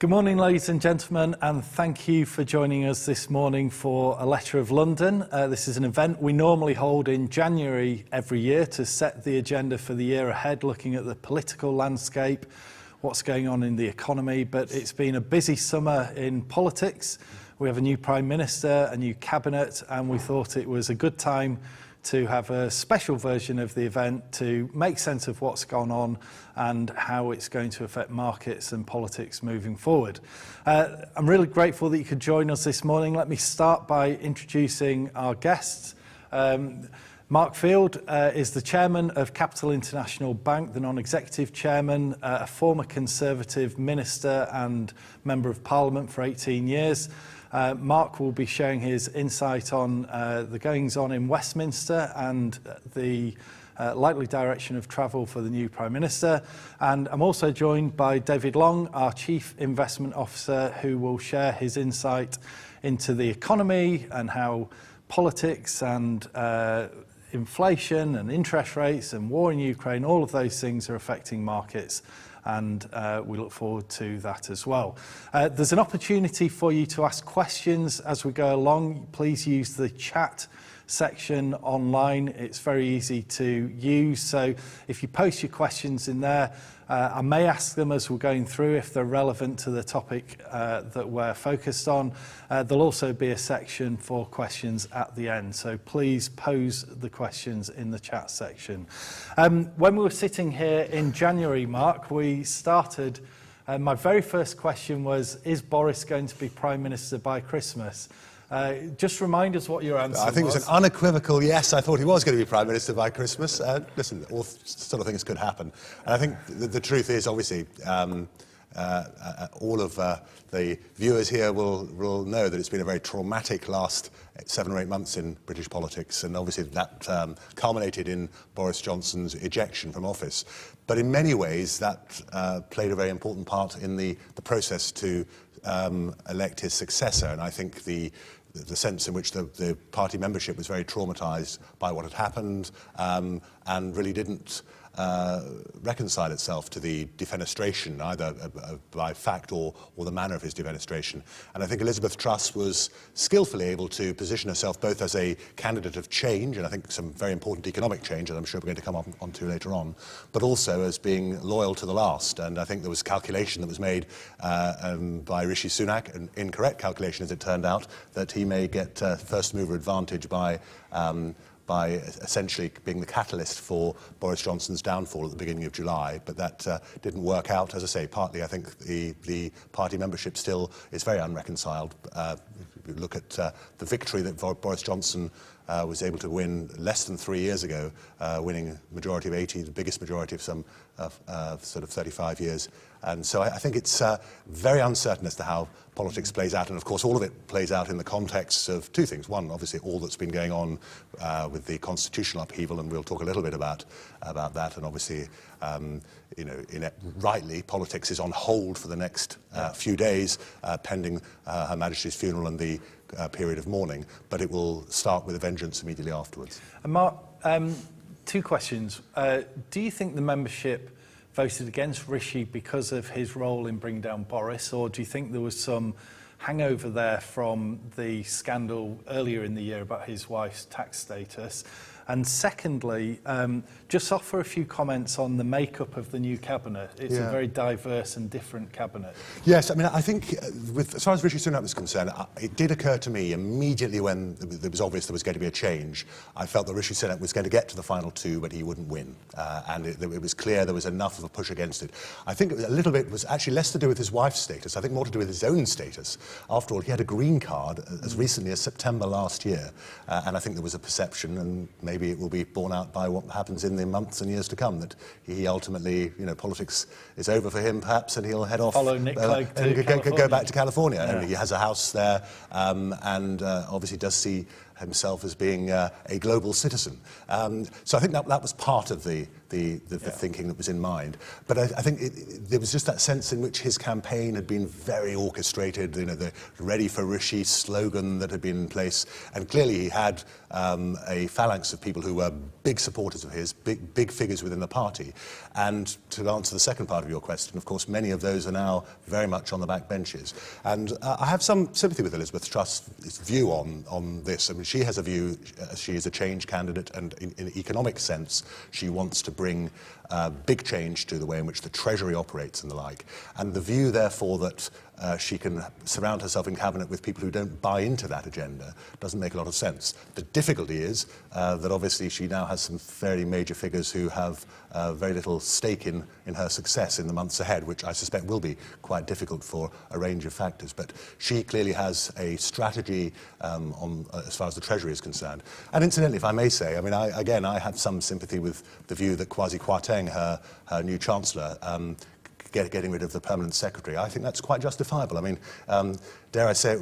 Good morning, ladies and gentlemen, and thank you for joining us this morning for A Letter of London. This is an event we normally hold in January every year to set the agenda for the year ahead, looking at the political landscape, what's going on in the economy, but it's been a busy summer in politics. We have a new Prime Minister, a new Cabinet, and we thought it was a good time to have a special version of the event to make sense of what's gone on and how it's going to affect markets and politics moving forward. I'm really grateful that you could join us this morning. Let me start by introducing our guests. Mark Field is the chairman of Capital International Bank, the non-executive chairman, a former Conservative minister and member of Parliament for 18 years. Mark will be sharing his insight on the goings-on in Westminster and the likely direction of travel for the new Prime Minister. And I'm also joined by David Long, our Chief Investment Officer, who will share his insight into the economy and how politics and inflation and interest rates and war in Ukraine, all of those things are affecting markets. And we look forward to that as well. There's an opportunity for you to ask questions as we go along. Please use the chat section online. It's very easy to use. So if you post your questions in there, I may ask them as we're going through if they're relevant to the topic that we're focused on. There'll also be a section for questions at the end. So please pose the questions in the chat section. When we were sitting here in January, Mark, we started, my very first question was, is Boris going to be Prime Minister by Christmas? Just remind us what your answer was. I think it was an unequivocal yes. I thought he was going to be Prime Minister by Christmas. Listen, all sort of things could happen. And I think the truth is, obviously, all of the viewers here will know that it's been a very traumatic last 7 or 8 months in British politics, and obviously that culminated in Boris Johnson's ejection from office. But in many ways, that played a very important part in the process to elect his successor. And I think the sense in which the party membership was very traumatised by what had happened and really didn't reconcile itself to the defenestration, either by fact or the manner of his defenestration. And I think Elizabeth Truss was skillfully able to position herself both as a candidate of change, and I think some very important economic change that I'm sure we're going to come on to later on, but also as being loyal to the last. And I think there was calculation that was made by Rishi Sunak, an incorrect calculation as it turned out, that he may get first mover advantage by essentially being the catalyst for Boris Johnson's downfall at the beginning of July. But that didn't work out. As I say, partly I think the party membership still is very unreconciled. If you look at the victory that Boris Johnson was able to win less than 3 years ago, winning a majority of 80, the biggest majority of some sort of 35 years. And so I think it's very uncertain as to how politics plays out. And of course, all of it plays out in the context of two things. One, obviously, all that's been going on with the constitutional upheaval, and we'll talk a little bit about that. And obviously, rightly, politics is on hold for the next few days, pending Her Majesty's funeral and the period of mourning. But it will start with a vengeance immediately afterwards. And Mark, two questions. Do you think the membership voted against Rishi because of his role in bringing down Boris, or do you think there was some hangover there from the scandal earlier in the year about his wife's tax status? And secondly, just offer a few comments on the makeup of the new cabinet. It's a very diverse and different cabinet. Yes, I mean, I think as far as Rishi Sunak was concerned, it did occur to me immediately when it was obvious there was going to be a change. I felt that Rishi Sunak was going to get to the final two, but he wouldn't win. And it was clear there was enough of a push against it. I think a little bit was actually less to do with his wife's status. I think more to do with his own status. After all, he had a green card as recently as September last year. And I think there was a perception, and maybe it will be borne out by what happens in the months and years to come, that he ultimately, politics is over for him perhaps, and he'll head off and go back to California. Yeah. And he has a house there, and obviously does see himself as being a global citizen. So I think that was part of the thinking that was in mind. But I think there was just that sense in which his campaign had been very orchestrated, the Ready for Rishi slogan that had been in place. And clearly he had a phalanx of people who were big supporters of his, big figures within the party. And to answer the second part of your question, of course, many of those are now very much on the back benches. And I have some sympathy with Elizabeth Truss's view on this. I mean, she has a view, she is a change candidate, and in an economic sense, she wants to bring big change to the way in which the Treasury operates and the like. And the view, therefore, that she can surround herself in cabinet with people who don't buy into that agenda doesn't make a lot of sense. The difficulty is that obviously she now has some fairly major figures who have very little stake in her success in the months ahead, which I suspect will be quite difficult for a range of factors. But she clearly has a strategy as far as the Treasury is concerned. And incidentally, if I may say, I mean, I have some sympathy with the view that Kwasi Kwarteng, her new Chancellor, getting rid of the permanent secretary. I think that's quite justifiable. I mean, dare I say,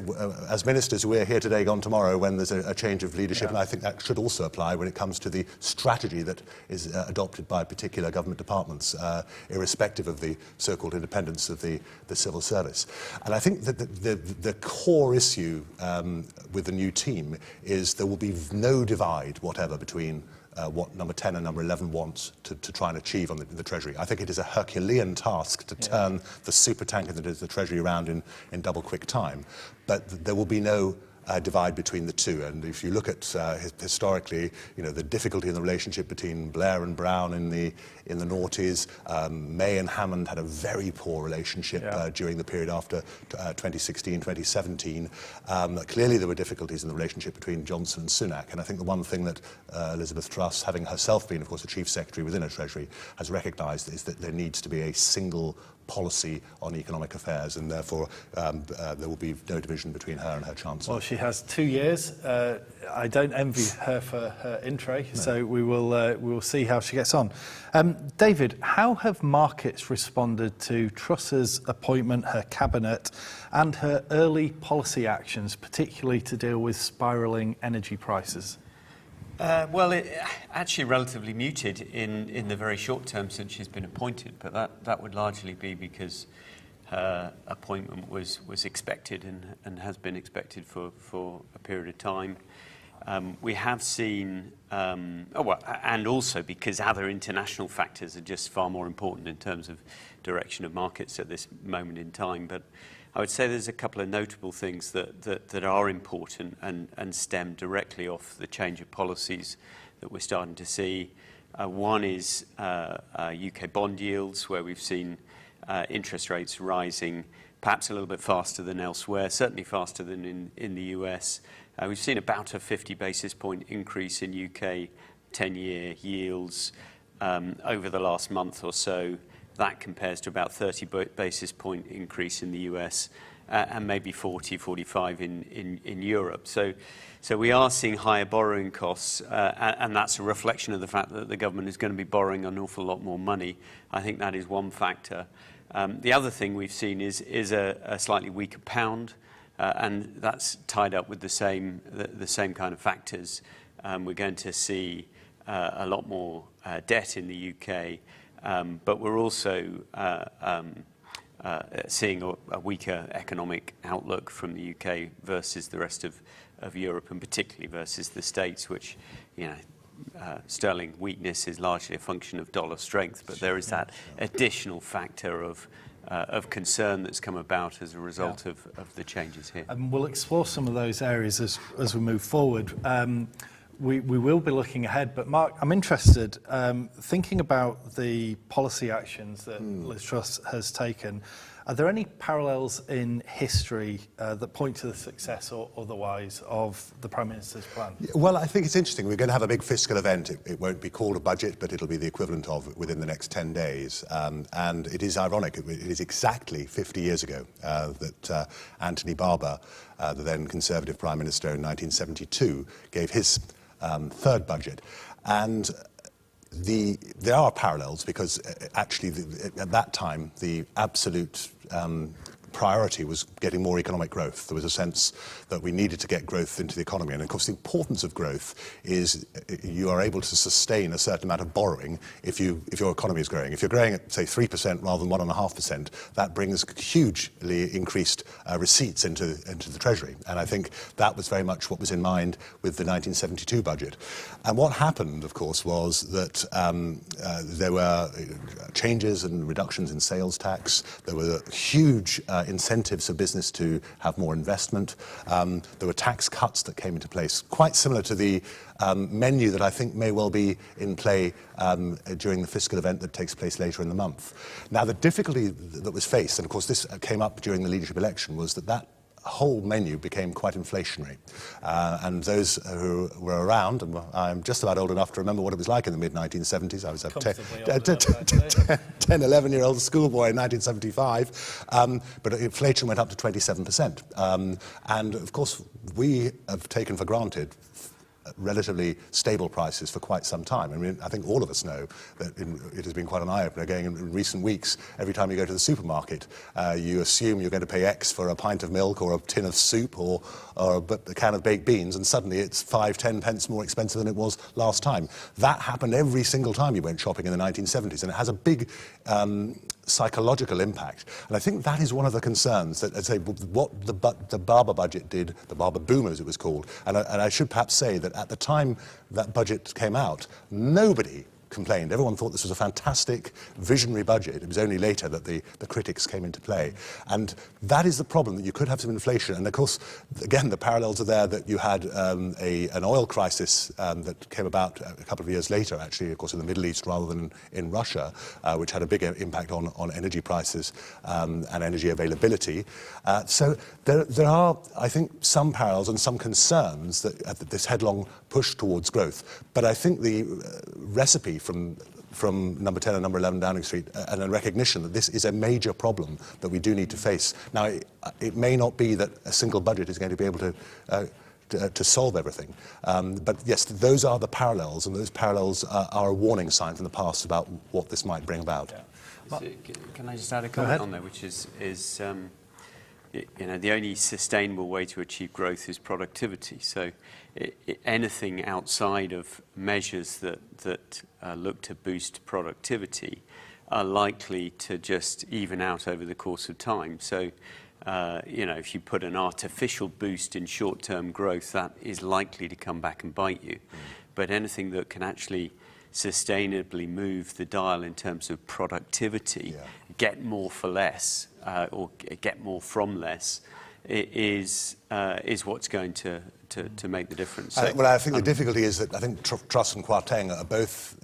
as ministers, we're here today, gone tomorrow when there's a change of leadership, and I think that should also apply when it comes to the strategy that is adopted by particular government departments, irrespective of the so-called independence of the civil service. And I think that the core issue with the new team is there will be no divide whatever between what number 10 and number 11 wants to try and achieve on the Treasury. I think it is a Herculean task to turn the supertanker that is the Treasury around in double quick time. But there will be no divide between the two. And if you look at historically, the difficulty in the relationship between Blair and Brown in the noughties, May and Hammond had a very poor relationship during the period after 2016, 2017. Clearly there were difficulties in the relationship between Johnson and Sunak. And I think the one thing that Elizabeth Truss, having herself been, of course, a chief secretary within a Treasury, has recognised is that there needs to be a single policy on economic affairs, and therefore there will be no division between her and her Chancellor. Well, she has 2 years. I don't envy her for her intro, so we will see how she gets on. David, how have markets responded to Truss's appointment, her cabinet, and her early policy actions, particularly to deal with spiralling energy prices? Well, actually relatively muted in the very short term since she's been appointed, but that would largely be because her appointment was expected and has been expected for a period of time. We have seen, and also because other international factors are just far more important in terms of direction of markets at this moment in time. But I would say there's a couple of notable things that are important and stem directly off the change of policies that we're starting to see. One is UK bond yields, where we've seen interest rates rising perhaps a little bit faster than elsewhere, certainly faster than in the US. We've seen about a 50 basis point increase in UK 10-year yields over the last month or so. That compares to about 30 basis point increase in the US and maybe 40, 45 in Europe. So we are seeing higher borrowing costs, and that's a reflection of the fact that the government is going to be borrowing an awful lot more money. I think that is one factor. The other thing we've seen is a slightly weaker pound, and that's tied up with the same kind of factors. We're going to see a lot more debt in the UK. But we're also seeing a weaker economic outlook from the UK versus the rest of Europe, and particularly versus the States, which, sterling weakness is largely a function of dollar strength. But there is that additional factor of concern that's come about as a result of the changes here. And we'll explore some of those areas as we move forward. We will be looking ahead, but Mark, I'm interested, thinking about the policy actions that Liz Truss has taken, are there any parallels in history that point to the success or otherwise of the Prime Minister's plan? Well, I think it's interesting. We're going to have a big fiscal event. It won't be called a budget, but it'll be the equivalent of within the next 10 days. And it is ironic. It is exactly 50 years ago that Anthony Barber, the then Conservative Prime Minister in 1972, gave his third budget. And there are parallels because actually at that time the absolute priority was getting more economic growth. There was a sense that we needed to get growth into the economy. And of course, the importance of growth is you are able to sustain a certain amount of borrowing if your economy is growing. If you're growing at, say, 3% rather than 1.5%, that brings hugely increased receipts into the Treasury. And I think that was very much what was in mind with the 1972 budget. And what happened, of course, was that there were changes and reductions in sales tax. There were huge incentives for business to have more investment. There were tax cuts that came into place, quite similar to the menu that I think may well be in play during the fiscal event that takes place later in the month. Now, the difficulty that was faced, and of course this came up during the leadership election, was that whole menu became quite inflationary. And those who were around, and I'm just about old enough to remember what it was like in the mid-1970s. I was a 10, 11-year-old schoolboy in 1975. But inflation went up to 27%. And of course, we have taken for granted relatively stable prices for quite some time. I mean, I think all of us know that it has been quite an eye-opener. Again, in recent weeks, every time you go to the supermarket, you assume you're going to pay X for a pint of milk or a tin of soup or a can of baked beans, and suddenly it's 5-10 pence more expensive than it was last time. That happened every single time you went shopping in the 1970s, and it has a big psychological impact. And I think that is one of the concerns that, I'd say, what the Barber budget did, the Barber boom as it was called, and I should perhaps say that at the time that budget came out, nobody complained. Everyone thought this was a fantastic, visionary budget. It was only later that the critics came into play. And that is the problem, that you could have some inflation. And of course, again, the parallels are there that you had an oil crisis that came about a couple of years later, actually, of course, in the Middle East rather than in Russia, which had a bigger impact on energy prices and energy availability. So there are, I think, some parallels and some concerns that this headlong push towards growth. But I think the recipe from number 10 and number 11 Downing Street, and a recognition that this is a major problem that we do need to face. Now, it may not be that a single budget is going to be able to solve everything. But yes, those are the parallels, and those parallels are a warning sign from the past about what this might bring about. Yeah. Can I just add a comment on there, which is the only sustainable way to achieve growth is productivity. So anything outside of measures that look to boost productivity are likely to just even out over the course of time. So, if you put an artificial boost in short-term growth, that is likely to come back and bite you. But anything that can actually sustainably move the dial in terms of productivity, get more for less, or get more from less, is what's going to make the difference. I think the difficulty is that I think Truss and Kwarteng are both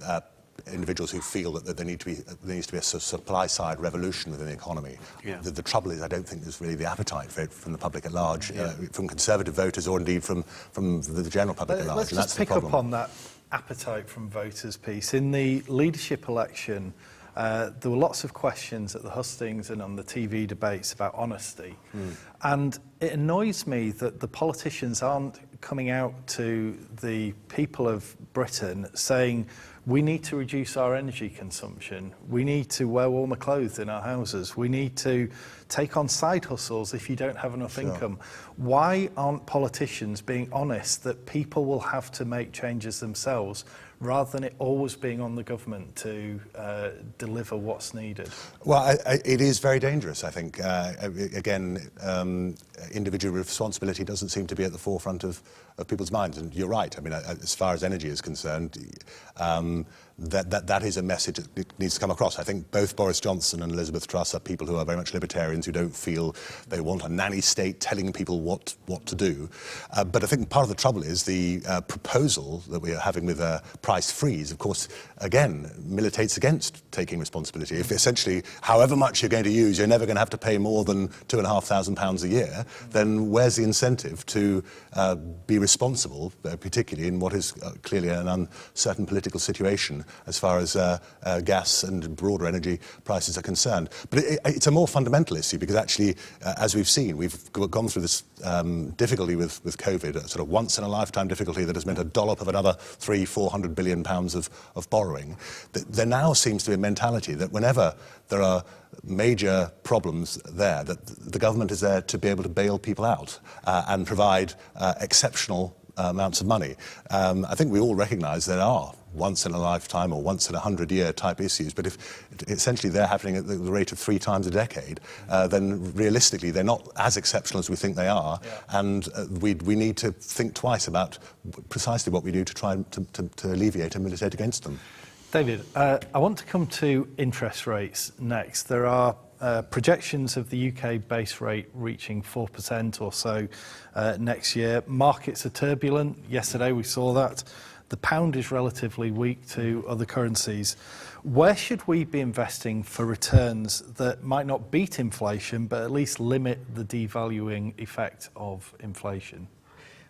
individuals who feel that there needs to be a sort of supply-side revolution within the economy. Yeah. The trouble is, I don't think there's really the appetite for it from the public at large, from Conservative voters or indeed from the general public at large. Let's just pick up on that appetite from voters piece. In the leadership election, there were lots of questions at the hustings and on the TV debates about honesty. And it annoys me that the politicians aren't coming out to the people of Britain saying, we need to reduce our energy consumption. We need to wear warmer clothes in our houses. We need to take on side hustles if you don't have enough income. Why aren't politicians being honest that people will have to make changes themselves, rather than it always being on the government to deliver what's needed? Well, it is very dangerous, I think. Again, individual responsibility doesn't seem to be at the forefront of people's minds. And you're right. I mean, as far as energy is concerned, that is a message that needs to come across. I think both Boris Johnson and Elizabeth Truss are people who are very much libertarians, who don't feel they want a nanny state telling people what to do. But I think part of the trouble is the proposal that we are having with a price freeze, of course, again, militates against taking responsibility. If essentially, however much you're going to use, you're never going to have to pay more than £2,500 a year, then where's the incentive to be responsible, particularly in what is clearly an uncertain political situation? as far as gas and broader energy prices are concerned. But it's a more fundamental issue because actually, as we've seen, we've gone through this difficulty with COVID, a sort of once-in-a-lifetime difficulty that has meant a dollop of another £300-400 billion of borrowing. There now seems to be a mentality that whenever there are major problems there, that the government is there to be able to bail people out and provide exceptional amounts of money. I think we all recognise there are once-in-a-lifetime or once-in-a-100-year type issues, but if essentially they're happening at the rate of 3 times a decade, then realistically they're not as exceptional as we think they are, and we need to think twice about precisely what we do to try to alleviate and militate against them. David, I want to come to interest rates next. There are projections of the UK base rate reaching 4% or so next year. Markets are turbulent. Yesterday we saw that. The pound is relatively weak to other currencies. Where should we be investing for returns that might not beat inflation, but at least limit the devaluing effect of inflation?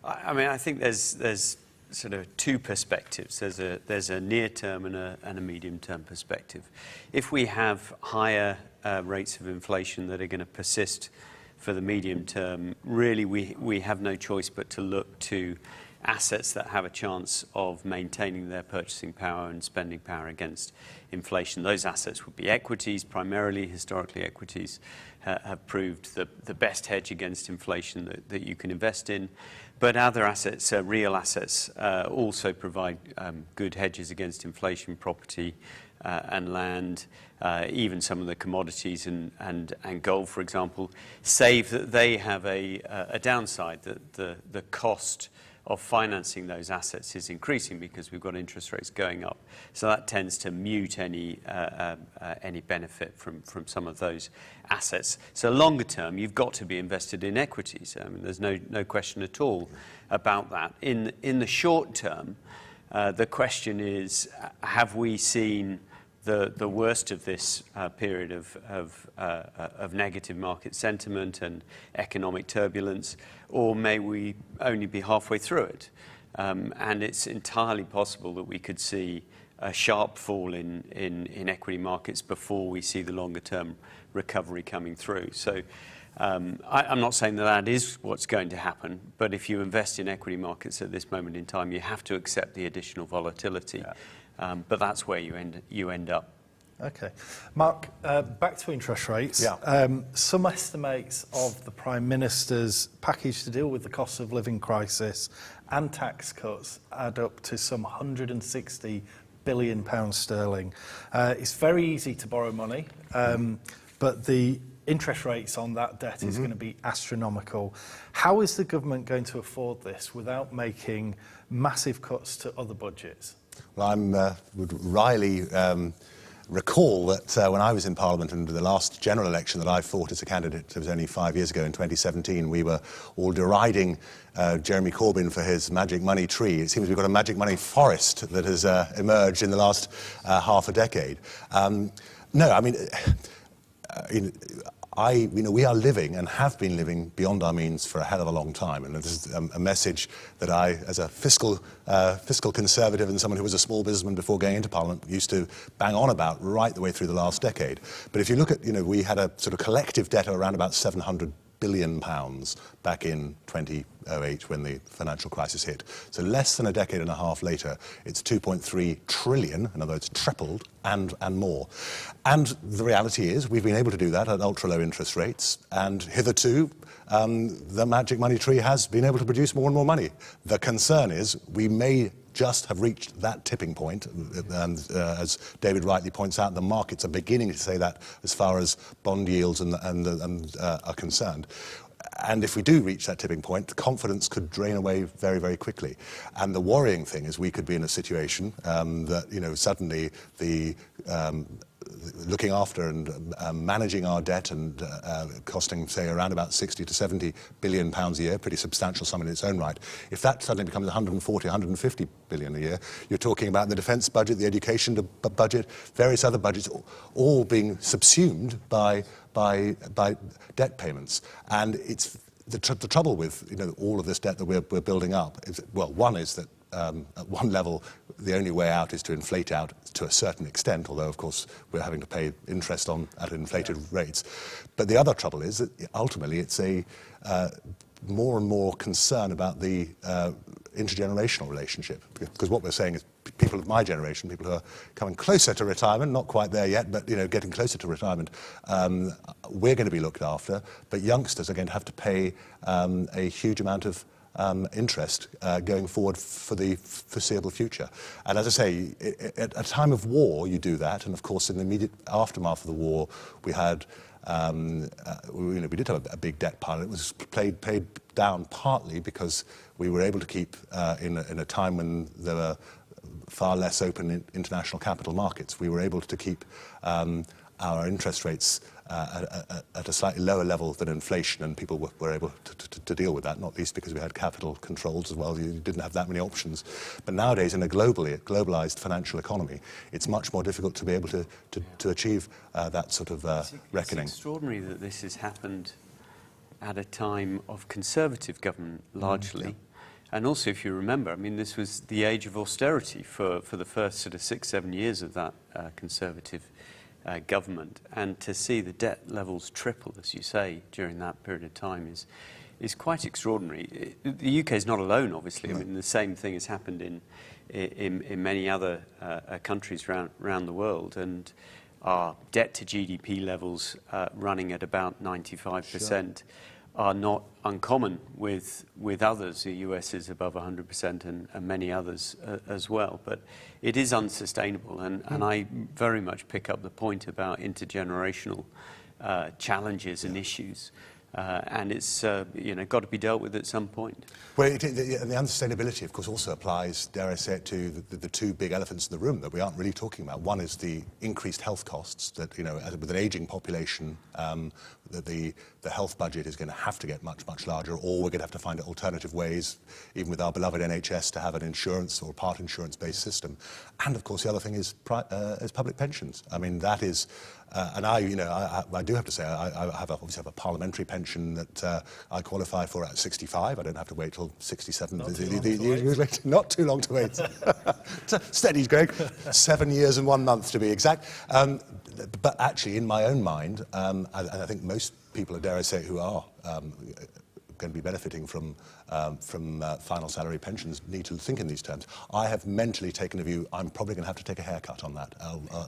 I mean, I think there's sort of 2 perspectives. There's a near-term and a medium-term perspective. If we have higher rates of inflation that are going to persist for the medium term, really we have no choice but to look to assets that have a chance of maintaining their purchasing power and spending power against inflation. Those assets would be equities, primarily. Historically, equities have proved the best hedge against inflation that you can invest in. But other assets, real assets, also provide good hedges against inflation, property and land, even some of the commodities and gold, for example, save that they have a downside, that the cost of financing those assets is increasing because we've got interest rates going up. So that tends to mute any benefit from some of those assets. So longer term, you've got to be invested in equities. I mean, there's no question at all about that. In the short term, the question is, have we seen the worst of this period of negative market sentiment and economic turbulence, or may we only be halfway through it? And it's entirely possible that we could see a sharp fall in equity markets before we see the longer term recovery coming through. So I'm not saying that is what's going to happen, but if you invest in equity markets at this moment in time, you have to accept the additional volatility. But that's where you end up. Okay. Mark, back to interest rates. Some estimates of the Prime Minister's package to deal with the cost of living crisis and tax cuts add up to some £160 billion sterling. It's very easy to borrow money, but the interest rates on that debt is going to be astronomical. How is the government going to afford this without making massive cuts to other budgets? Well, I would wryly recall that when I was in Parliament and the last general election that I fought as a candidate, it was only 5 years ago in 2017, we were all deriding Jeremy Corbyn for his magic money tree. It seems we've got a magic money forest that has emerged in the last half a decade. No, I mean, we are living and have been living beyond our means for a hell of a long time, and it is a message that I, as a fiscal conservative and someone who was a small businessman before going into Parliament, used to bang on about right the way through the last decade. But if you look at, we had a sort of collective debt of around about £700 billion back in 2008 when the financial crisis hit. So less than a decade and a half later, it's 2.3 trillion, in other words, tripled and more. And the reality is we've been able to do that at ultra-low interest rates, and hitherto the magic money tree has been able to produce more and more money. The concern is we may just have reached that tipping point, and as David rightly points out, the markets are beginning to say that as far as bond yields are concerned. And if we do reach that tipping point, confidence could drain away very, very quickly. And the worrying thing is we could be in a situation that, suddenly the looking after and managing our debt and costing, say, around about 60 to 70 billion pounds a year, pretty substantial sum in its own right. If that suddenly becomes 140, 150 billion a year, you're talking about the defence budget, the education budget, various other budgets, all being subsumed by debt payments. And it's the trouble with all of this debt that we're building up is, well, one is that at one level, the only way out is to inflate out to a certain extent, although, of course, we're having to pay interest at inflated rates. But the other trouble is that ultimately it's a more and more concern about the intergenerational relationship. Because what we're saying is people of my generation, people who are coming closer to retirement, not quite there yet, but getting closer to retirement, we're going to be looked after, but youngsters are going to have to pay a huge amount of interest going forward for the foreseeable future. And as I say, at a time of war, you do that. And of course, in the immediate aftermath of the war, we had, we did have a big debt pile. It was paid down partly because we were able to keep, in a time when there were far less open international capital markets, we were able to keep our interest rates at a slightly lower level than inflation, and people were able to deal with that, not least because we had capital controls as well. You didn't have that many options. But nowadays, in a globalized financial economy, it's much more difficult to be able to achieve that sort of reckoning. It's extraordinary that this has happened at a time of Conservative government, largely. And also, if you remember, I mean, this was the age of austerity for the first sort of 6-7 years of that Conservative government, and to see the debt levels triple, as you say, during that period of time is quite extraordinary. The UK is not alone, obviously. I mean, the same thing has happened in many other countries around the world, and our debt to GDP levels running at about 95%. Are not uncommon with others. The US is above 100% and many others as well. But it is unsustainable, and I very much pick up the point about intergenerational challenges and issues. And it's got to be dealt with at some point. Well, and the unsustainability, of course, also applies, dare I say it, to the two big elephants in the room that we aren't really talking about. One is the increased health costs that, with an aging population, that the health budget is going to have to get much, much larger, or we're going to have to find alternative ways, even with our beloved NHS, to have an insurance or part insurance-based system. And, of course, the other thing is public pensions. I mean, that is... and I do have to say, I obviously have a parliamentary pension that I qualify for at 65. I don't have to wait till 67. Not too long to wait. Steady, Greg. 7 years and 1 month, to be exact. But actually, in my own mind, and I think most people, dare I say, who are going to be benefiting from final salary pensions need to think in these terms. I have mentally taken a view, I'm probably going to have to take a haircut on that.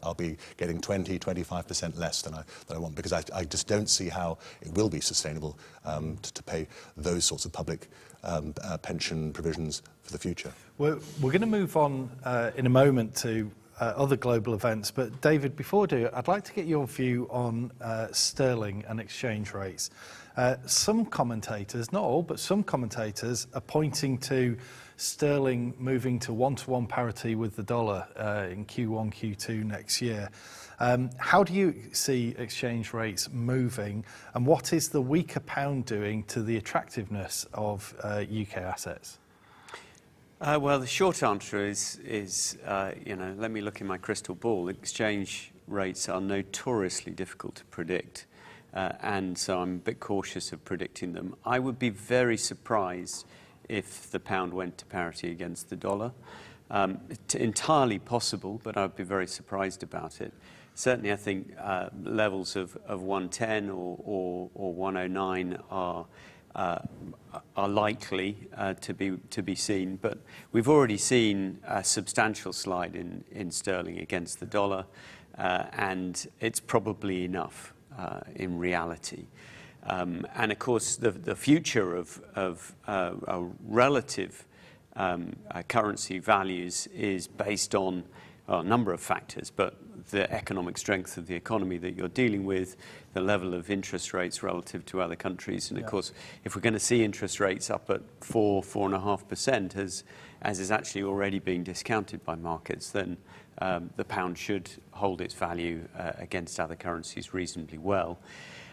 I'll be getting 20-25% less than I want, because I just don't see how it will be sustainable to pay those sorts of public pension provisions for the future. We're going to move on in a moment to other global events, but David, before we do, I'd like to get your view on sterling and exchange rates. Some commentators, not all, but some commentators are pointing to sterling moving to one-to-one parity with the dollar in Q1, Q2 next year. How do you see exchange rates moving, and what is the weaker pound doing to the attractiveness of UK assets? Well, the short answer is let me look in my crystal ball. Exchange rates are notoriously difficult to predict. And so I'm a bit cautious of predicting them. I would be very surprised if the pound went to parity against the dollar. It's entirely possible, but I would be very surprised about it. Certainly, I think levels of 110 or 109 are likely to be seen. But we've already seen a substantial slide in sterling against the dollar, and it's probably enough. In reality. And of course, the future of relative currency values is based on a number of factors, but the economic strength of the economy that you're dealing with, the level of interest rates relative to other countries. And of course, if we're going to see interest rates up at 4.5%, as is actually already being discounted by markets, then the pound should hold its value against other currencies reasonably well.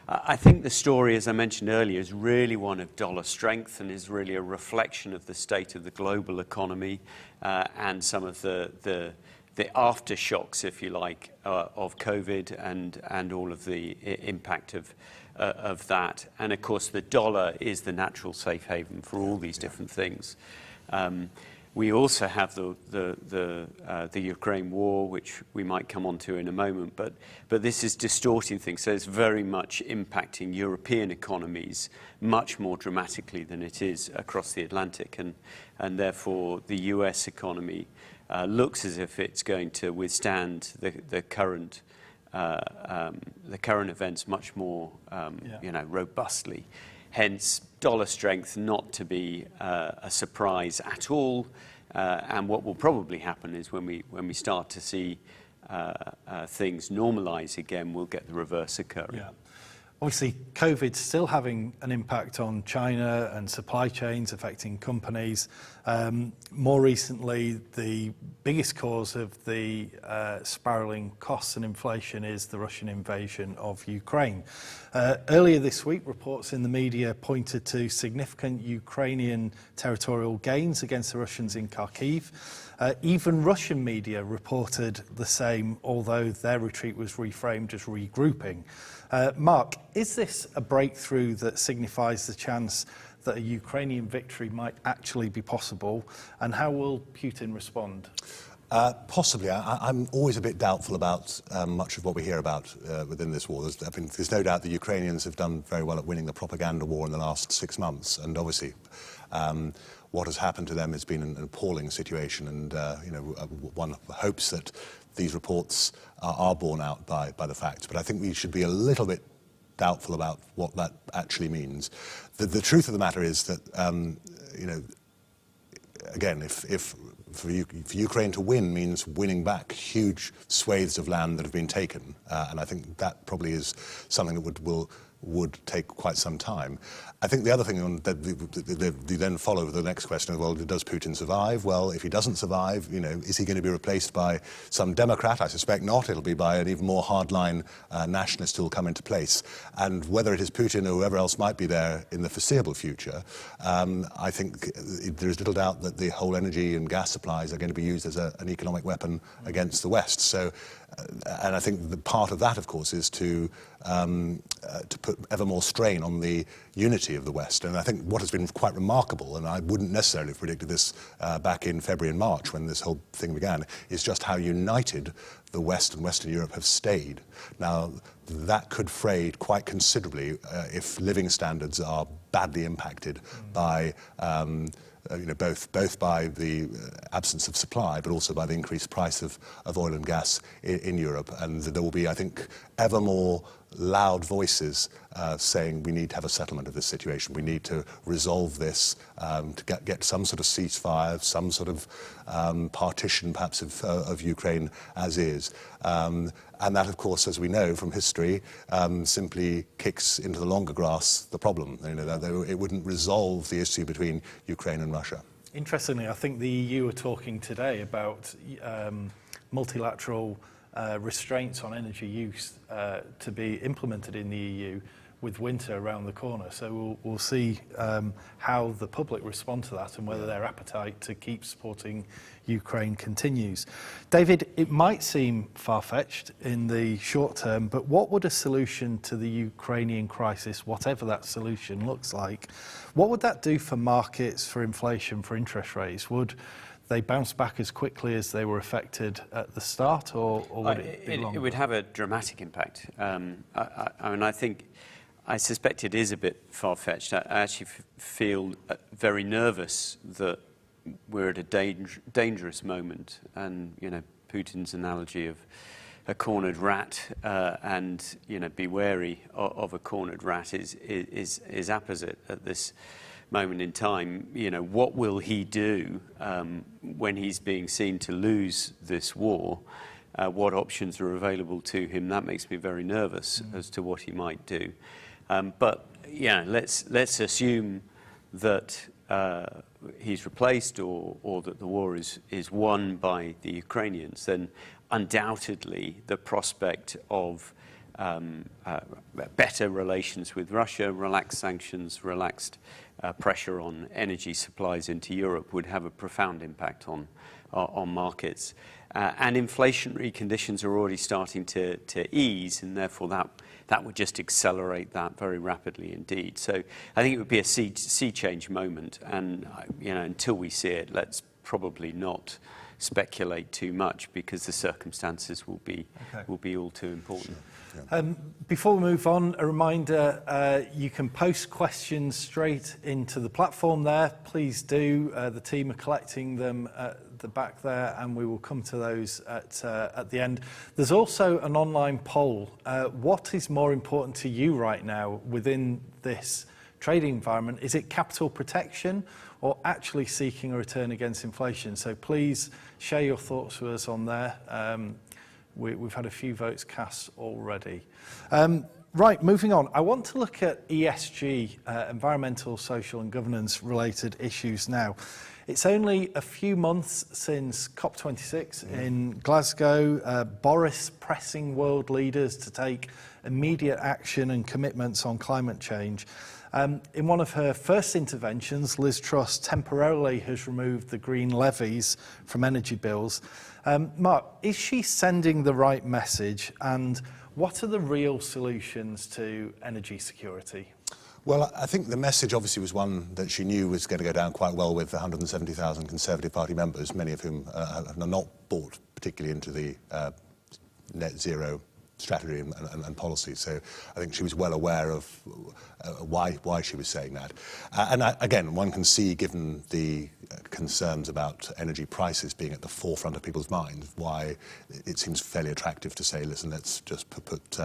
I think the story, as I mentioned earlier, is really one of dollar strength and is really a reflection of the state of the global economy and some of the aftershocks, if you like, of COVID and all of the impact of that. And of course, the dollar is the natural safe haven for all these different things. We also have the Ukraine war, which we might come on to in a moment, but this is distorting things. So it's very much impacting European economies much more dramatically than it is across the Atlantic, and therefore the US economy looks as if it's going to withstand the current events much more robustly. Hence, dollar strength not to be a surprise at all. And what will probably happen is when we start to see things normalise again, we'll get the reverse occurring. Yeah. Obviously, COVID's still having an impact on China and supply chains affecting companies. More recently, the biggest cause of the spiralling costs and inflation is the Russian invasion of Ukraine. Earlier this week, reports in the media pointed to significant Ukrainian territorial gains against the Russians in Kharkiv. Even Russian media reported the same, although their retreat was reframed as regrouping. Mark, is this a breakthrough that signifies the chance that a Ukrainian victory might actually be possible? And how will Putin respond? Possibly. I'm always a bit doubtful about much of what we hear about within this war. There's no doubt the Ukrainians have done very well at winning the propaganda war in the last 6 months, and obviously what has happened to them has been an appalling situation, and one hopes that these reports are borne out by the facts. But I think we should be a little bit doubtful about what that actually means. The truth of the matter is that, again, if for Ukraine to win means winning back huge swathes of land that have been taken, and I think that probably is something that would take quite some time. I think the other thing that they then follow the next question is, well, does Putin survive? Well, if he doesn't survive, is he going to be replaced by some Democrat? I suspect not. It'll be by an even more hardline nationalist who will come into place. And whether it is Putin or whoever else might be there in the foreseeable future, I think there is little doubt that the whole energy and gas supplies are going to be used as an economic weapon against the West. So, and I think the part of that, of course, is to put ever more strain on the unity of the West. And I think what has been quite remarkable, and I wouldn't necessarily have predicted this back in February and March when this whole thing began, is just how united the West and Western Europe have stayed. Now, that could fray quite considerably if living standards are badly impacted by both by the absence of supply, but also by the increased price of oil and gas in Europe. And there will be, I think, ever more loud voices saying we need to have a settlement of this situation. We need to resolve this, to get some sort of ceasefire, some sort of partition, perhaps, of Ukraine as is. And that, of course, as we know from history, simply kicks into the longer grass the problem. It wouldn't resolve the issue between Ukraine and Russia. Interestingly, I think the EU are talking today about multilateral restraints on energy use to be implemented in the EU with winter around the corner. So we'll see how the public respond to that and whether their appetite to keep supporting Ukraine continues. David, it might seem far-fetched in the short term, but what would a solution to the Ukrainian crisis, whatever that solution looks like, what would that do for markets, for inflation, for interest rates? Would they bounce back as quickly as they were affected at the start, or would it be longer? It would have a dramatic impact. I suspect it is a bit far-fetched. I actually feel very nervous that we're at a dangerous moment, and Putin's analogy of a cornered rat and be wary of a cornered rat is apposite at this moment in time. What will he do when he's being seen to lose this war? What options are available to him? That makes me very nervous as to what he might do. But let's assume that he's replaced or that the war is won by the Ukrainians. Then undoubtedly the prospect of better relations with Russia, relaxed sanctions, relaxed pressure on energy supplies into Europe would have a profound impact on markets. And inflationary conditions are already starting to ease, and therefore that would just accelerate that very rapidly indeed. So I think it would be a sea change moment, and until we see it, let's probably not speculate too much because the circumstances will be all too important. Yeah. Before we move on, a reminder, you can post questions straight into the platform there. Please do. The team are collecting them at the back there, and we will come to those at the end. There's also an online poll. What is more important to you right now within this trading environment? Is it capital protection or actually seeking a return against inflation? So please share your thoughts with us on there. We've had a few votes cast already. Right, moving on. I want to look at ESG, environmental, social and governance related issues now. It's only a few months since COP26 in Glasgow. Boris pressing world leaders to take immediate action and commitments on climate change. In one of her first interventions, Liz Truss temporarily has removed the green levies from energy bills. Mark, is she sending the right message, and what are the real solutions to energy security? Well, I think the message obviously was one that she knew was going to go down quite well with the 170,000 Conservative Party members, many of whom have not bought particularly into the net zero strategy and policy. So I think she was well aware of why she was saying that. Again, one can see, given the concerns about energy prices being at the forefront of people's minds, why it seems fairly attractive to say, listen, let's just put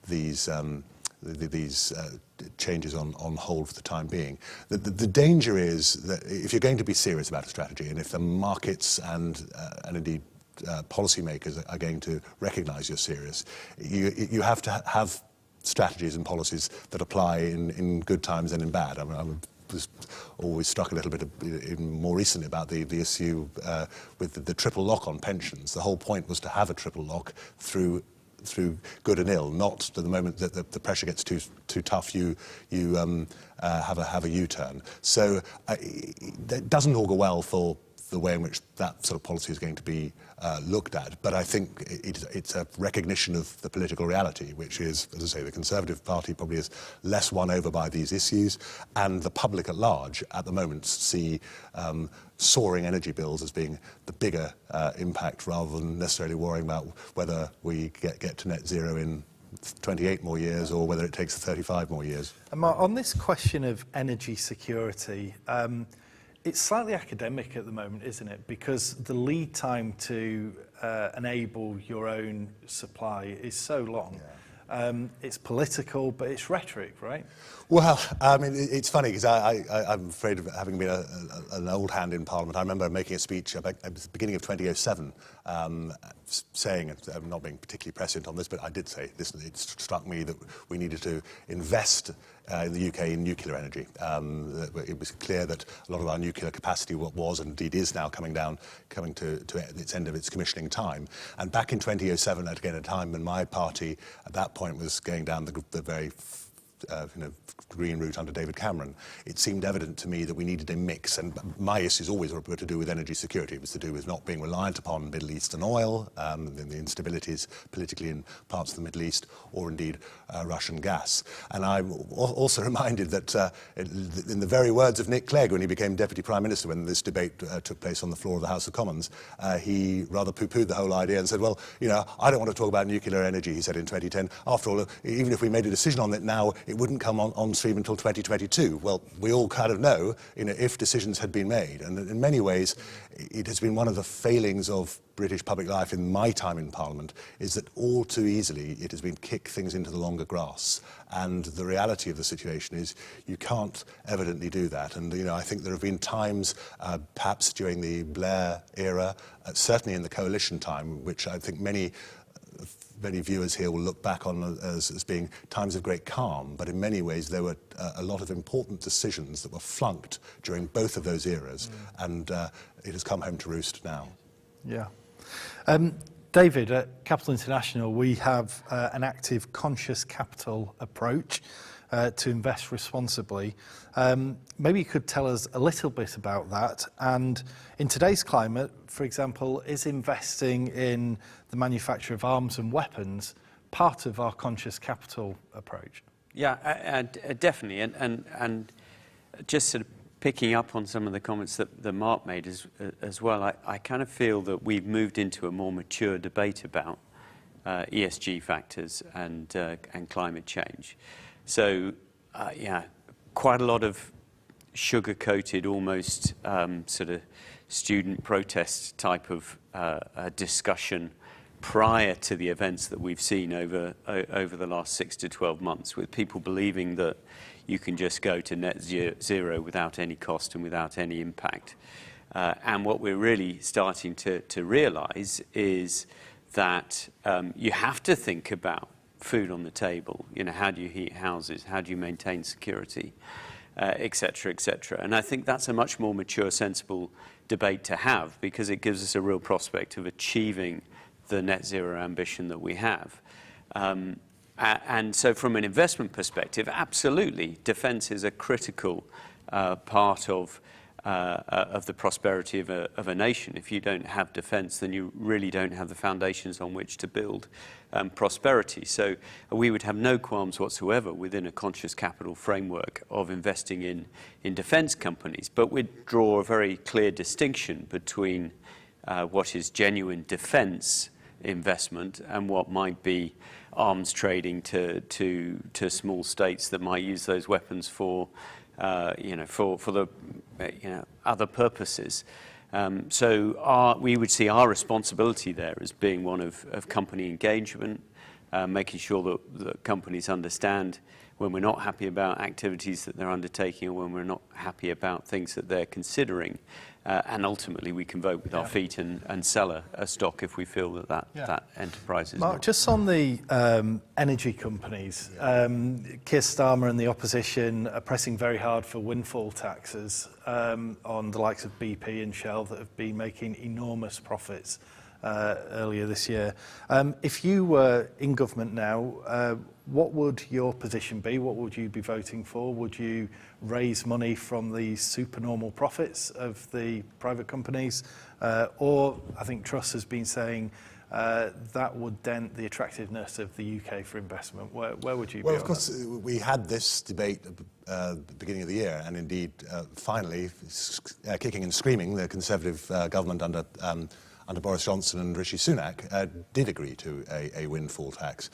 these changes on hold for the time being. The danger is that if you're going to be serious about a strategy, and if the markets and indeed policymakers are going to recognise you're serious, you have to have strategies and policies that apply in good times and in bad. I mean, I was always struck a little bit even more recently about the issue with the triple lock on pensions. The whole point was to have a triple lock through good and ill, not to the moment that the pressure gets too tough, you have a U-turn. So that doesn't augur well for the way in which that sort of policy is going to be looked at. But I think it's a recognition of the political reality, which is, as I say, the Conservative Party probably is less won over by these issues, and the public at large at the moment see soaring energy bills as being the bigger impact, rather than necessarily worrying about whether we get to net zero in 28 more years or whether it takes 35 more years. And Mark, on this question of energy security, it's slightly academic at the moment, isn't it? Because the lead time to enable your own supply is so long. Yeah. It's political, but it's rhetoric, right? Well, I mean, it's funny because I'm afraid of having been an old hand in Parliament. I remember making a speech at the beginning of 2007 saying, I'm not being particularly prescient on this, but I did say, listen, it struck me that we needed to invest in the UK in nuclear energy. It was clear that a lot of our nuclear capacity was and indeed is now coming to its end of its commissioning time. And back in 2007, at a time when my party at that point was going down the very green route under David Cameron, it seemed evident to me that we needed a mix. And my issues always were to do with energy security. It was to do with not being reliant upon Middle Eastern oil, and the instabilities politically in parts of the Middle East, or indeed Russian gas. And I'm also reminded that in the very words of Nick Clegg when he became Deputy Prime Minister, when this debate took place on the floor of the House of Commons, he rather poo-pooed the whole idea and said, well, I don't want to talk about nuclear energy, he said in 2010. After all, even if we made a decision on it now, it wouldn't come on stream until 2022. Well, we all kind of know, if decisions had been made. And in many ways, it has been one of the failings of British public life in my time in Parliament, is that all too easily it has been kick things into the longer grass. And the reality of the situation is you can't evidently do that. And, I think there have been times, perhaps during the Blair era, certainly in the coalition time, which I think many viewers here will look back on as being times of great calm, but in many ways there were a lot of important decisions that were flunked during both of those eras, and it has come home to roost now. Yeah. David, at Capital International, we have an active conscious capital approach to invest responsibly. Maybe you could tell us a little bit about that. And in today's climate, for example, is investing in the manufacture of arms and weapons part of our conscious capital approach? Yeah, definitely. And just sort of picking up on some of the comments that Mark made as well, I kind of feel that we've moved into a more mature debate about ESG factors and climate change. So, yeah, quite a lot of sugar-coated, almost sort of student protest type of discussion prior to the events that we've seen over the last 6 to 12 months, with people believing that you can just go to net zero without any cost and without any impact. And what we're really starting to realise is that you have to think about food on the table. You know, how do you heat houses? How do you maintain security? Et cetera, et cetera. And I think that's a much more mature, sensible debate to have, because it gives us a real prospect of achieving the net zero ambition that we have. And so from an investment perspective, absolutely, defence is a critical part of the prosperity of a nation. If you don't have defence, then you really don't have the foundations on which to build prosperity. So we would have no qualms whatsoever within a conscious capital framework of investing in defence companies, but we'd draw a very clear distinction between what is genuine defence investment and what might be arms trading to small states that might use those weapons for the other purposes. So we would see our responsibility there as being one of company engagement, making sure that companies understand when we're not happy about activities that they're undertaking, or when we're not happy about things that they're considering. And ultimately, we can vote with our feet and sell a stock if we feel that enterprise is Mark, not. just on the energy companies, Keir Starmer and the opposition are pressing very hard for windfall taxes on the likes of BP and Shell that have been making enormous profits earlier this year. If you were in government now, what would your position be? What would you be voting for? Would you raise money from the supernormal profits of the private companies? Or I think Truss has been saying that would dent the attractiveness of the UK for investment. Where would you be? Well, of course, we had this debate at the beginning of the year, and indeed, finally, kicking and screaming, the Conservative government under Boris Johnson and Rishi Sunak did agree to a windfall tax.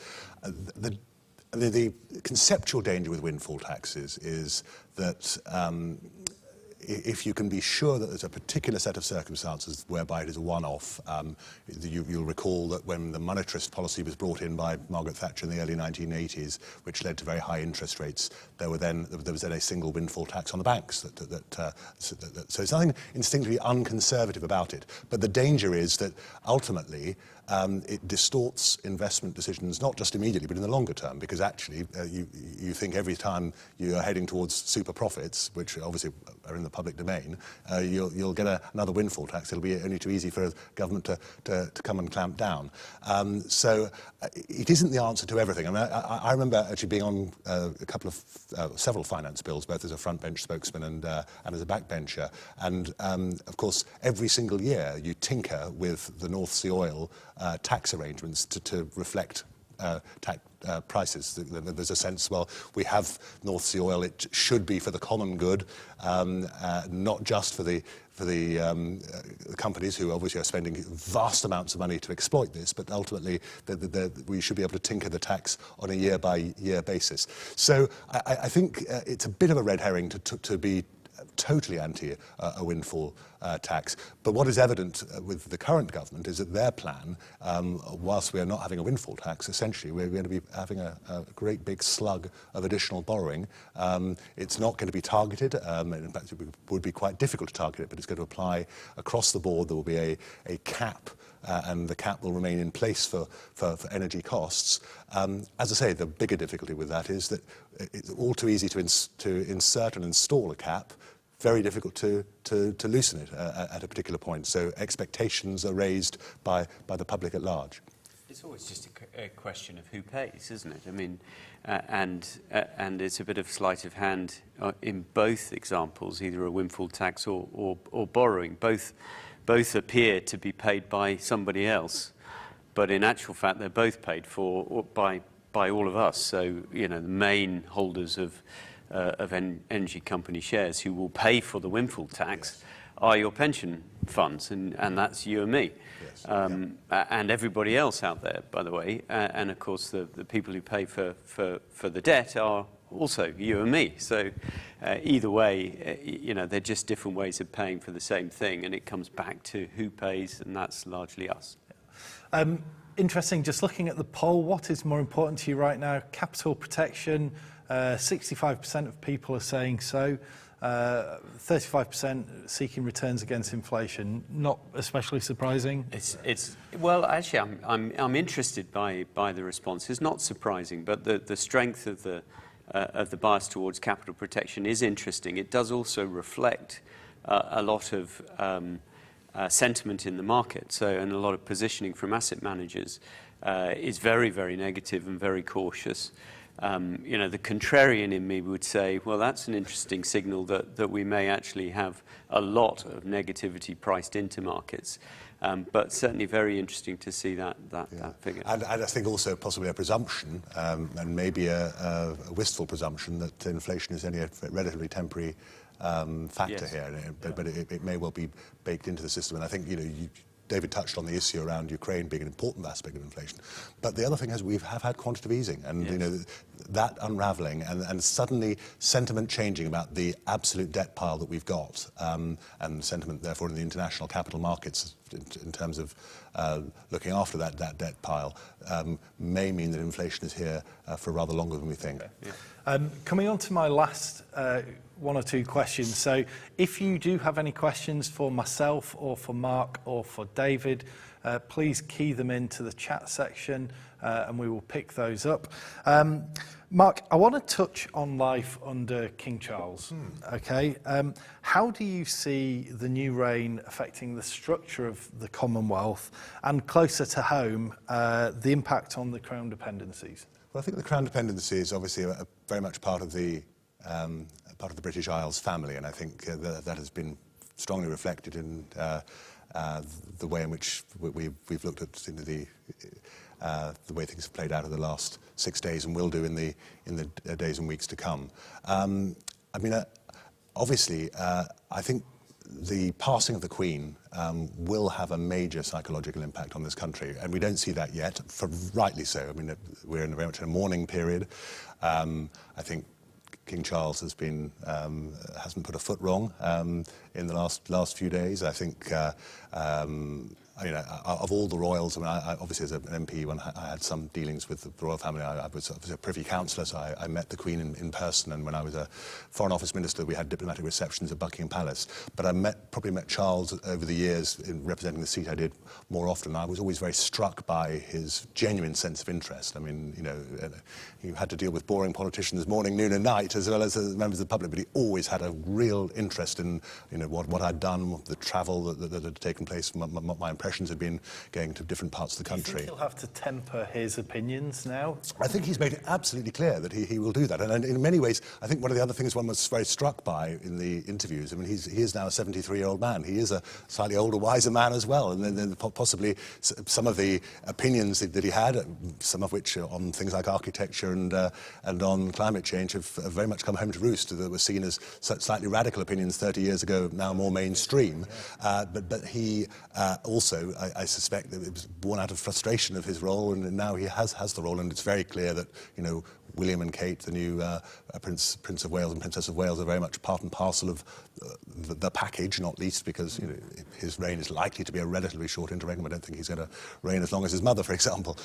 The conceptual danger with windfall taxes is that if you can be sure that there's a particular set of circumstances whereby it is a one-off, you'll recall that when the monetarist policy was brought in by Margaret Thatcher in the early 1980s, which led to very high interest rates, there was then a single windfall tax on the banks. So there's nothing instinctively unconservative about it. But the danger is that ultimately it distorts investment decisions, not just immediately, but in the longer term, because actually you think every time you are heading towards super profits, which obviously are in the public domain, you'll get another windfall tax. It'll be only too easy for a government to come and clamp down. So it isn't the answer to everything. I mean, I remember actually being on several finance bills, both as a front bench spokesman and as a backbencher. And of course, every single year you tinker with the North Sea oil tax arrangements to reflect prices. There's a sense, well, we have North Sea oil, it should be for the common good, not just for the companies who obviously are spending vast amounts of money to exploit this, but ultimately we should be able to tinker the tax on a year-by-year basis. So I think it's a bit of a red herring to be totally anti a windfall tax. But what is evident with the current government is that their plan, whilst we are not having a windfall tax, essentially we're going to be having a great big slug of additional borrowing. It's not going to be targeted. In fact, it would be quite difficult to target it, but it's going to apply across the board. There will be a cap, and the cap will remain in place for energy costs. As I say, the bigger difficulty with that is that it's all too easy to insert and install a cap, very difficult to loosen it at a particular point. So expectations are raised by the public at large. It's always just a question of who pays, isn't it? I mean, and it's a bit of sleight of hand in both examples, either a windfall tax or borrowing. Both appear to be paid by somebody else, but in actual fact, they're both paid for by all of us. So, you know, the main holders of energy company shares who will pay for the windfall tax are your pension funds, and that's you and me. And everybody else out there, by the way. And of course, the people who pay for the debt are also you and me. So either way, they're just different ways of paying for the same thing, and it comes back to who pays, and that's largely us. Interesting, just looking at the poll, what is more important to you right now? Capital protection, 65% of people are saying so. 35% seeking returns against inflation. Not especially surprising. Well, actually, I'm interested by the response. It's not surprising, but the strength of the bias towards capital protection is interesting. It does also reflect a lot of sentiment in the market. And a lot of positioning from asset managers is very, very negative and very cautious. The contrarian in me would say, well, that's an interesting signal that we may actually have a lot of negativity priced into markets. But certainly very interesting to see that figure. And I think also possibly a presumption, and maybe a wistful presumption, that inflation is only a relatively temporary factor here, but it may well be baked into the system. And I think, David touched on the issue around Ukraine being an important aspect of inflation. But the other thing is we have had quantitative easing, and that unravelling and suddenly sentiment changing about the absolute debt pile that we've got, and sentiment therefore in the international capital markets in terms of looking after that debt pile, may mean that inflation is here for rather longer than we think. Coming on to my last one or two questions. So if you do have any questions for myself or for Mark or for David, please key them into the chat section and we will pick those up. Mark, I want to touch on life under King Charles. Okay, how do you see the new reign affecting the structure of the Commonwealth, and closer to home, the impact on the Crown dependencies? Well, I think the Crown dependency is obviously very much part of the British Isles family, and I think that has been strongly reflected in the way in which we've looked at the way things have played out in the last 6 days, and will do in the days and weeks to come. Obviously, I think the passing of the Queen will have a major psychological impact on this country, and we don't see that yet, for rightly so. We're very much in a mourning period. I think King Charles hasn't put a foot wrong in the last few days. I think of all the royals, I obviously as an MP, when I had some dealings with the royal family, I was a Privy Councillor, so I met the Queen in person, and when I was a Foreign Office Minister, we had diplomatic receptions at Buckingham Palace. But I probably met Charles over the years in representing the seat I did more often. I was always very struck by his genuine sense of interest. You had to deal with boring politicians morning, noon and night, as well as members of the public, but he always had a real interest in what I'd done, the travel that had taken place, my impressions had been going to different parts of the country. Do you think he'll have to temper his opinions now? I think he's made it absolutely clear that he will do that. And in many ways, I think one of the other things one was very struck by in the interviews, he is now a 73-year-old man. He is a slightly older, wiser man as well. And then possibly some of the opinions that he had, some of which on things like architecture and on climate change have very much come home to roost. That were seen as slightly radical opinions 30 years ago, now more mainstream. But he also, I suspect, that it was born out of frustration of his role, and now he has the role, and it's very clear that William and Kate, the new Prince of Wales and Princess of Wales, are very much part and parcel of the package, not least because his reign is likely to be a relatively short interregnum. I don't think he's going to reign as long as his mother, for example.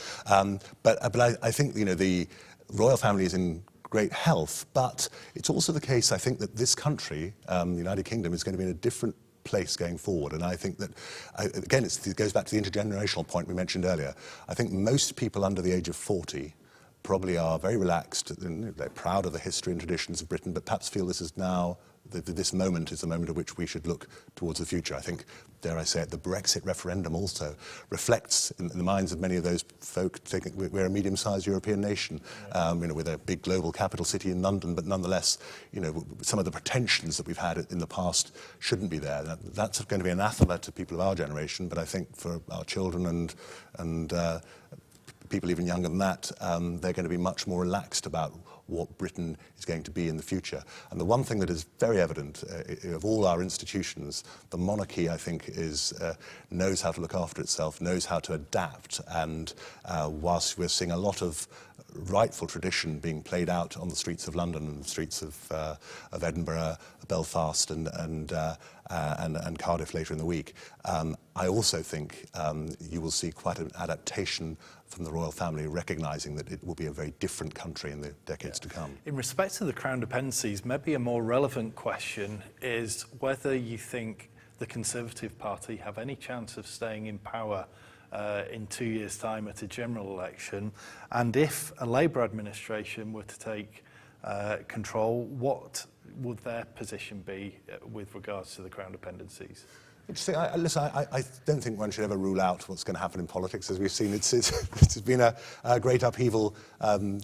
But I think the royal family is in great health, but it's also the case, I think, that this country, the United Kingdom, is going to be in a different place going forward. And I think that, again, it goes back to the intergenerational point we mentioned earlier. I think most people under the age of 40 probably are very relaxed, and they're proud of the history and traditions of Britain, but perhaps feel this is now, this moment is the moment at which we should look towards the future. I think, dare I say it, the Brexit referendum also reflects in the minds of many of those folk thinking we're a medium-sized European nation, with a big global capital city in London, but nonetheless, some of the pretensions that we've had in the past shouldn't be there. That's going to be anathema to people of our generation, but I think for our children and people even younger than that, they're going to be much more relaxed about what Britain is going to be in the future. And the one thing that is very evident of all our institutions, the monarchy, I think, knows how to look after itself, knows how to adapt, and whilst we're seeing a lot of rightful tradition being played out on the streets of London and the streets of Edinburgh, Belfast, and Cardiff later in the week, I also think you will see quite an adaptation from the royal family, recognising that it will be a very different country in the decades to come. In respect to the Crown dependencies, maybe a more relevant question is whether you think the Conservative Party have any chance of staying in power in 2 years' time at a general election, and if a Labour administration were to take control, what would their position be with regards to the Crown dependencies? Interesting. Listen, I don't think one should ever rule out what's going to happen in politics. As we've seen, it's been a great upheaval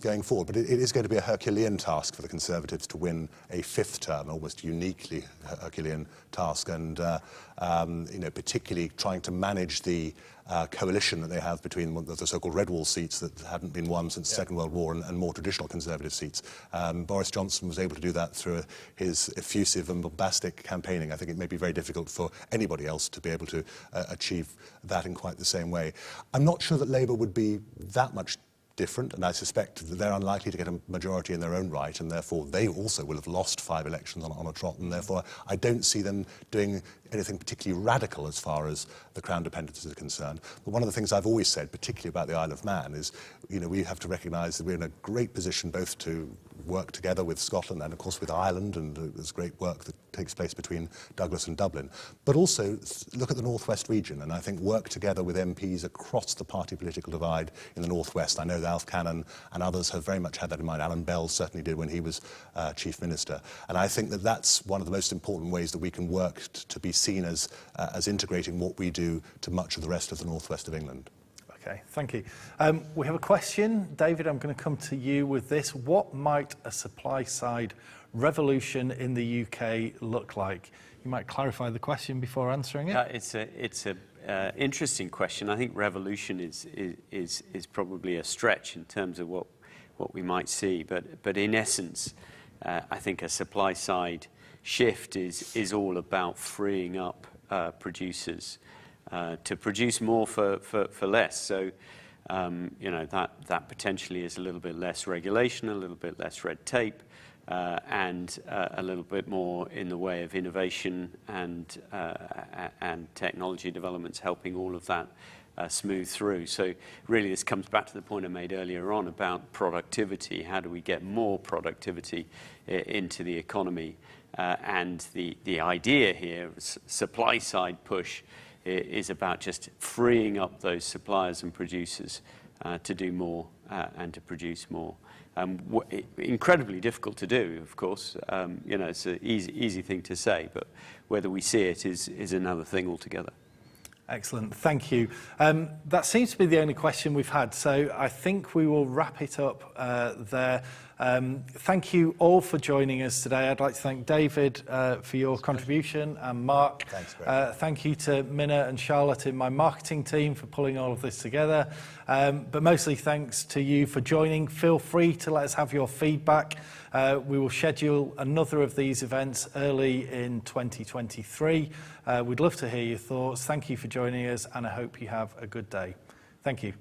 going forward, but it is going to be a Herculean task for the Conservatives to win a fifth term, almost uniquely Herculean task, and particularly trying to manage the coalition that they have between the so-called Red Wall seats that hadn't been won since the Second World War and more traditional Conservative seats. Boris Johnson was able to do that through his effusive and bombastic campaigning. I think it may be very difficult for anybody else to be able to achieve that in quite the same way. I'm not sure that Labour would be that much different, and I suspect that they're unlikely to get a majority in their own right, and therefore they also will have lost 5 elections on a trot, and therefore I don't see them doing anything particularly radical as far as the Crown dependencies are concerned. But one of the things I've always said, particularly about the Isle of Man, is we have to recognise that we're in a great position both to work together with Scotland and of course with Ireland, and there's great work that takes place between Douglas and Dublin, but also look at the North West region, and I think work together with MPs across the party political divide in the North West. I know that Alf Cannon and others have very much had that in mind. Alan Bell certainly did when he was Chief Minister, and I think that that's one of the most important ways that we can work to be seen as integrating what we do to much of the rest of the North West of England. Okay, thank you. We have a question. David, I'm going to come to you with this. What might a supply-side revolution in the UK look like? You might clarify the question before answering it. It's a interesting question. I think revolution is probably a stretch in terms of what we might see, but in essence, I think a supply-side shift is all about freeing up producers to produce more for less. So, that potentially is a little bit less regulation, a little bit less red tape, and a little bit more in the way of innovation and technology developments, helping all of that smooth through. So really this comes back to the point I made earlier on about productivity. How do we get more productivity into the economy? And the idea here, supply side push, is about just freeing up those suppliers and producers to do more and to produce more. Incredibly difficult to do, of course. It's an easy thing to say, but whether we see it is another thing altogether. Excellent, thank you. That seems to be the only question we've had, so I think we will wrap it up there. Thank you all for joining us today. I'd like to thank David for your contribution, and Mark. Thanks, Greg. Thank you to Minna and Charlotte in my marketing team for pulling all of this together. But mostly thanks to you for joining. Feel free to let us have your feedback. We will schedule another of these events early in 2023. We'd love to hear your thoughts. Thank you for joining us, and I hope you have a good day. Thank you.